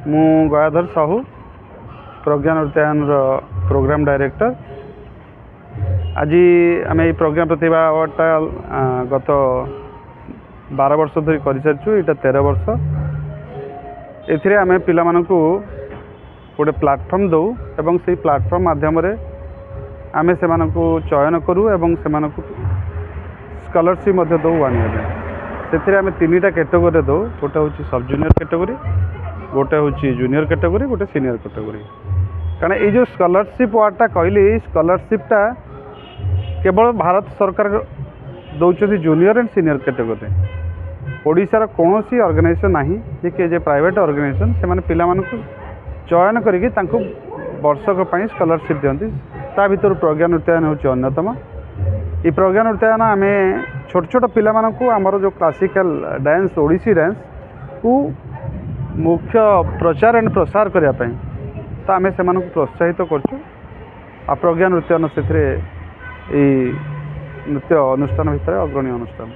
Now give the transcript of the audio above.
मु गयाधर साहू प्रज्ञा नृत्यायन programme director. आज आम ये प्रोग्राम प्रतिभा अवार्डटा गत 12 वर्ष धरी कर सारी, यहाँ 13 वर्ष। एथिरे आम पिला मानकु गोटे प्लाटफर्म दौ एवं से प्लाटफर्म माध्यम आम से चयन करूँ एवं से स्कॉलरशिप दौ आने से आम 3टा कैटेगोरी दौ। गोटे हूँ सब जूनियर कैटेगोरी, गोटे हूँ जूनियर कैटेगोरी, गोटे सीनियर कैटेगोरी। कारण ये जो स्कॉलरशिप वार्डटा कहली, स्कॉलरशिपटा केवल भारत सरकार दौरान जूनियर एंड सीनियर कैटेगोरी। ओडिशार कौन सी ऑर्गेनाइजेशन ना जे प्राइवेट ऑर्गेनाइजेशन से पिला चयन करके वर्षक स्कॉलरशिप दिखती। ता भर प्रज्ञा नृत्यायन हूँ अन्यतम। ये प्रज्ञा नृत्यायन आम छोट छोट पिला आमर जो क्लासिकल डांस ओडिसी डांस को मुख्य प्रचार एंड प्रसार करने तो आम से प्रोत्साहित कर प्रज्ञा नृत्यायन से नृत्य अनुष्ठान भितर अग्रणी अनुष्ठान।